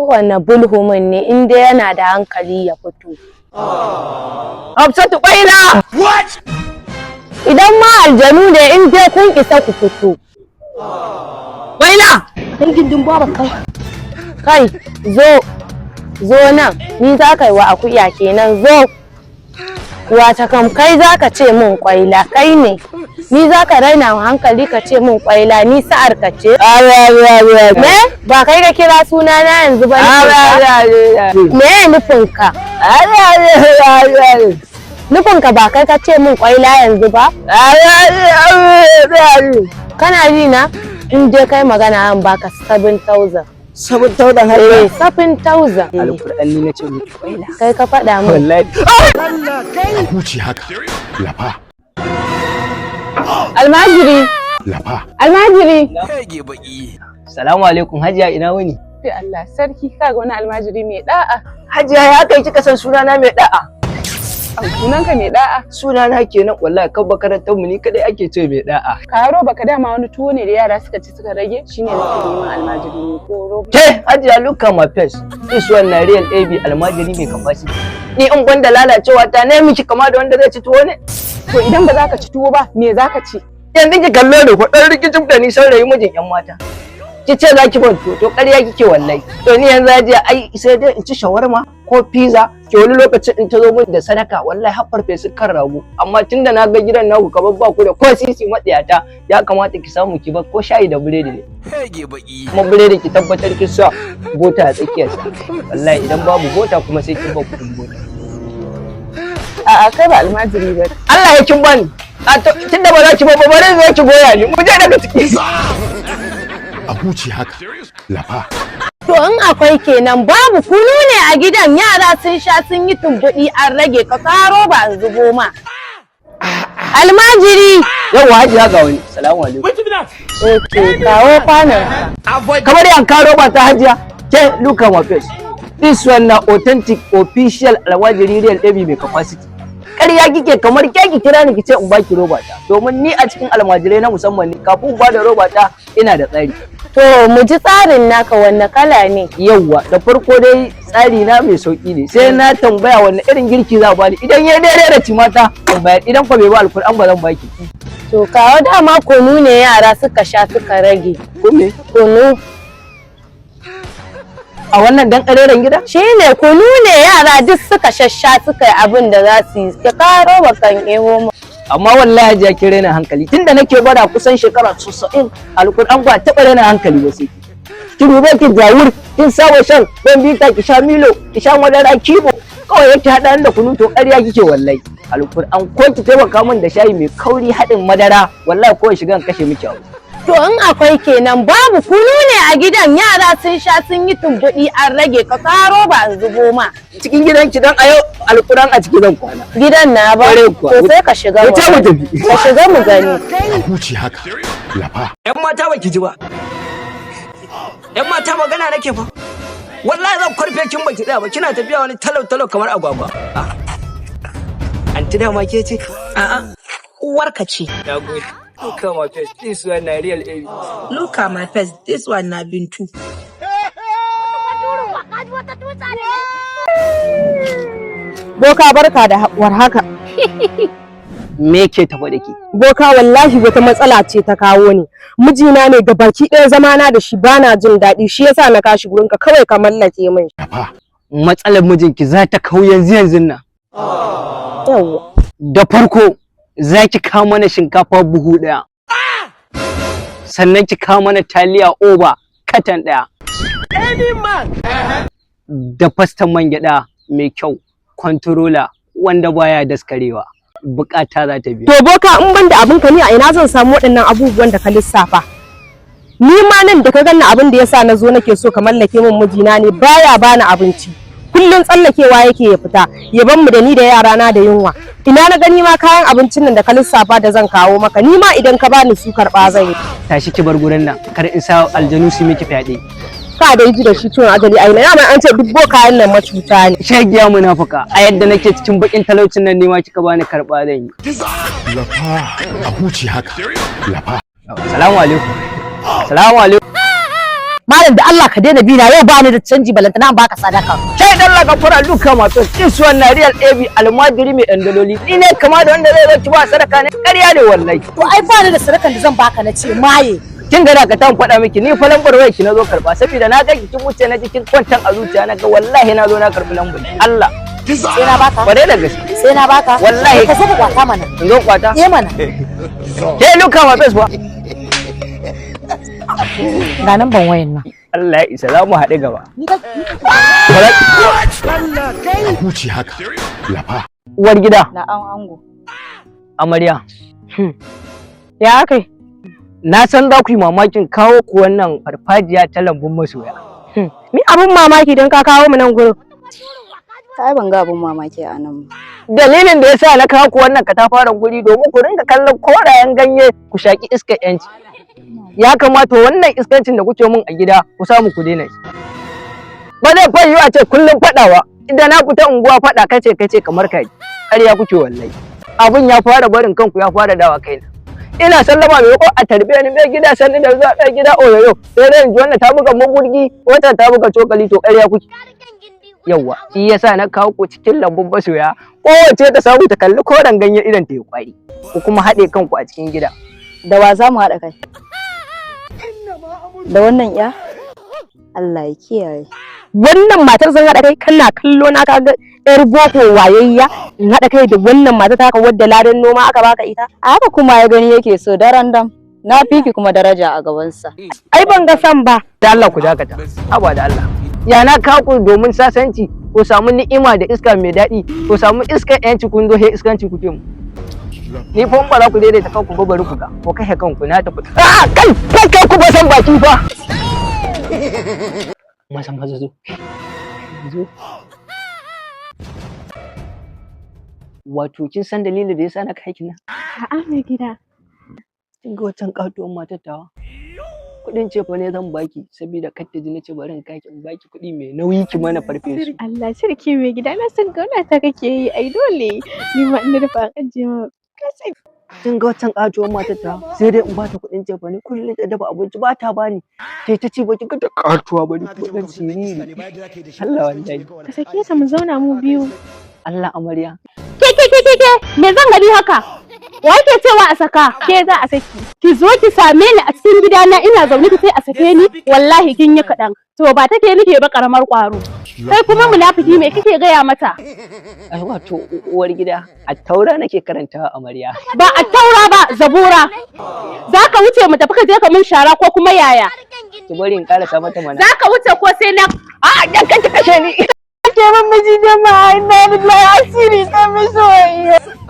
kowane bulhumin ne inda yana da hankali ya fito. Hafsatu Kwaila! What? Idan ma aljanu ne in dai kun isa ku fito. Kwaila! Kai gindin baba kai zo nan ni za ka yi wa akuya kenan zo. Wata kam kai za ka ce min Kwaila kai ne. Ni za ka raina hankali ka ce min Kwaila ni sa'ar ka ce. Me? Ba kai ka kira suna na yanzu ba ne. Me nufinka? Nufinka ba kai ka ce min Kwaila yanzu ba? Kana ji na? In je kai magana an baka 7,000. 7,000 har yau? 7,000. Alƙur'an ni na ce miki Kwaila. Kai ka faɗa min. Wallahi. Allah kai! Huci haka. Lafa. Almajiri. Lafa. Almajiri. Kage baki. Salamu alaikum Hajiya ina wuni? Sai Allah sarki kaga wani almajiri mai da'a. Hajiya ya kai kika san sunana mai da'a. Sunanka mai da'a. Sunana kenan wallahi kan makarantar mu ni kadai ake ce mai da'a. Karo baka dama wani tuwo ne da yara suka ci suka rage shine nake neman almajiri ne ko roba. Ke Hajiya look at my face. This one na real AB almajiri mai capacity. Ni in banda lalacewa ta ne miki kama da wanda zai ci tuwo ne? To idan ba za ka ci tuwo ba me za ka ci? Yanzu ki kallo da kudin rikicin da ni saurayi mijin yan mata. Ki ce za ki ban to ƙarya kike wallahi. To ni yanzu Hajiya ai sai dai in ci shawarma ko pizza ke wani lokacin in ta zo min da sadaka wallahi har farfesu kan rago amma tunda na ga gidan naku kamar ba ku da ko sisi matsiyata ya kamata ki samu ki bar ko shayi da biredi ne. Hege baki. Kuma biredi ki tabbatar ki sa bota a tsakiyar sa. Wallahi idan babu bota kuma sai ki ba kudin bota. A'a kai ba almajiri ba. Allah ya kin bani. A to tunda ba za ki ba bare zo ki goya ni. Mu je daga ciki. A huci haka. Lafa. To in akwai kenan babu kunu ne a gidan yara sun sha sun yi tumbuɗi an rage ka karo ba an zubo ma. Almajiri. Yawwa Hajiya ga wani. Assalamu alaikum. Okay, kawo kwanan. Kamar yan karo ba ta Hajiya. Ke look at my face. This one na authentic official alwajiri real AB mai capacity. Ƙarya kike kamar ki kira ni kice in baki roba ta. Domin ni a cikin almajirai na musamman ne kafin ba da roba ta ina da tsari. To mu ji tsarin naka wanne kala ne? Yawwa da farko dai tsari na mai sauki ne sai na tambaya wanne irin girki za bani idan ya daidai da cimata tambaya idan fa bai ba alkur'an ba zan baki. To kawo dama kunu ne yara suka sha suka rage. Kome? Kunu. A wannan dan ƙareren gida? Shi ne kunu ne yara duk suka shasha suka yi abin da za su yi. Ka karo bakan eho. Amma wallahi Hajiya ki raina hankali tunda nake bada kusan shekara 90 alkur'an ba taɓa raina hankali ba sai ki dube ki jawur kin saba shan dan bita ki sha milo ki sha madara kibo kawai yake hada da kunu to ƙarya kike wallahi alkur'an ko ki taimaka min da shayi mai kauri hadin madara wallahi ko shiga kashe miki abu. To in akwai kenan babu kunu ne a gidan yara sun sha sun yi tumbuɗi an rage ka karo ba an zubo ma. Cikin gidan ki dan a yau alkur'an a cikin zan kwana. Gidan na ba. To sai ka shiga mu. Ka shiga mu gani. Huci haka. Lafa. Yan mata baki ji ba. Yan mata magana nake fa. Wallahi zan kwarfe kin baki tsaya ba kina tafiya wani talau kamar agwagwa. Anti da ma ke ce? A'a. Uwarka ce. Nagode. Look at my face. This one na real AB. Look at my face. This one na Bintu. Boka barka da warhaka. Me ke tafa da ke? Boka wallahi wata matsala ce ta kawo ni. Mijina ne ga baki ɗaya zamana da shi bana jin daɗi shi yasa na kashi gurinka kawai ka mallake min. Matsalar mijinki za ta kau yanzu nan. Yawwa. Da farko za ki kawo mana shinkafa buhu ɗaya. Sannan ki kawo mana taliya oba katan ɗaya. Da fastan man gyaɗa mai kyau, kwantarola wanda baya daskarewa. Bukata za ta biya. To boka in ban da abinka ni a ina zan samu waɗannan abubuwan da ka lissafa? Ni ma nan da ka ganna abin da yasa na zo nake so ka mallake min mijina ne baya bani abinci. Kullun tsallakewa yake ya fita, ya ban mu da ni da yara na da yunwa. Ina na gani ma kayan abincin nan da ka lissafa da zan kawo maka. Ni ma idan ka bani su karɓa zan yi. Tashi ki bar gurin nan, kar in sa aljanu su miki fyaɗe. Ka da ji da shi tun ajali ai na an ce duk bokayen nan macuta ne. Shagiya munafuka, a yadda nake cikin bakin talaucin nan ne ma kika bani karɓa zan yi. Lafa. A huci haka. Lafa. Salamu alaikum. Salamu alaikum. malam da Allah ka daina bina yau ba ni da canji balantana an baka sadaka. Sai dan Allah gafara duka mato this one na real AB almajiri mai dandaloli ni ne kama da wanda zai zo ki ba sadaka ne ƙarya ne wallahi. To ai ba ni da sadakan da zan baka na ce maye. Kin ga ka tan faɗa miki ni fa lambar wayar ki nazo karba saboda na ga kin wuce na jikin kwantan a zuciya na ga wallahi na zo na karbi lambar Allah. Sai na baka. Bare da gaske. Sai na baka. Wallahi ka saka kwata mana. In zo kwata? Mana. Ke luka ma face ba. Ga nan ban wayan nan. Allah ya isa za mu haɗe gaba. A huce haka. Lafa. Uwar gida. Na ango. Amarya. Ya kai. Na san za ku yi mamakin kawo ku wannan farfajiya ta lambun masoya. Ni abun mamaki don ka kawo mu nan gurin. Ai ban ga abun mamaki a nan ba. Dalilin da yasa na kawo ku wannan katafaren guri domin ku rinka kallon korayen ganye ku shaki iskar yanci. Ya kamata wannan iskancin da kuke mun a gida ku samu ku daina shi. Ba zai fa yiwu a ce kullum faɗawa idan na fita unguwa faɗa kace kamar kai. Ƙarya kuke wallahi. Abun ya fara barin kanku ya fara dawa kaina. Ina sallama mai ko a tarbiya ni mai gida sanni da zuwa ɗan gida oyoyo sai dai in ji wannan ta buga maburgi wata ta buga cokali to ƙarya kuke. Yawwa shi yasa na kawo ku cikin lambun masoya kowace ta samu ta kalli koren ganye idan ta yi kwari ku kuma haɗe kanku a cikin gida. Da wa za mu haɗa kai? Da wannan ya? Allah ya kiyaye. Wannan matar zan haɗa kai kana kallo na kaga yar boko wayayya in haɗa kai da wannan matar taka wadda ladan noma aka baka ita. A haka kuma ya gani yake so daren dam. Na fiki kuma daraja a gabansa. Ai ban ga san ba. Da Allah ku dakata. Haba da Allah. Ya na kawo ku domin sasanci ku samu ni'ima da iska mai daɗi ku samu iskar yanci kun zo he iskanci kuke mu. Ni fa ba za ku daidaita kanku ba bari ku ga ko kashe kanku na tafi. Ah kai ku ba san baki fa. Masa zo. Wato kin san dalilin da yasa na kai kin nan? A'a mai gida. Kin ga wancan katuwar matar tawa? Kuɗin cefa ne zan baki saboda kar ta ji na ce bari in kaki in baki kuɗi mai nauyi ki mana farfesu. Allah sarki mai gida na san gauna ta kake yi ai dole ni ma ina rufa ajiye ma kasi. Kin ga wancan katuwar matar tawa sai dai in bata kuɗin cefa ne kullum ta dafa abinci ba ta bani. Sai ta ce ba kin ga ta katuwa bane kuɗin siriri. Allah wallahi. Ka sake ta mu zauna mu biyu. Allah amarya. Ke me zan gani haka? Wa ke cewa a saka ke za a saki ki zo ki same ni a cikin gidana ina zaune ki sai a sake ni wallahi kin yi kaɗan to ba take nake ba karamar ƙwaro kai kuma munafiki me kike gaya mata Ai wato uwar gida a taura nake karantawa amarya ba a taura ba zabura zaka wuce mu tafi ka je ka mun shara ko kuma yaya ki bari in karasa mata mana zaka wuce ko sai na dan kanki kashe ni ke mun miji da ma ina da asiri ta misoyi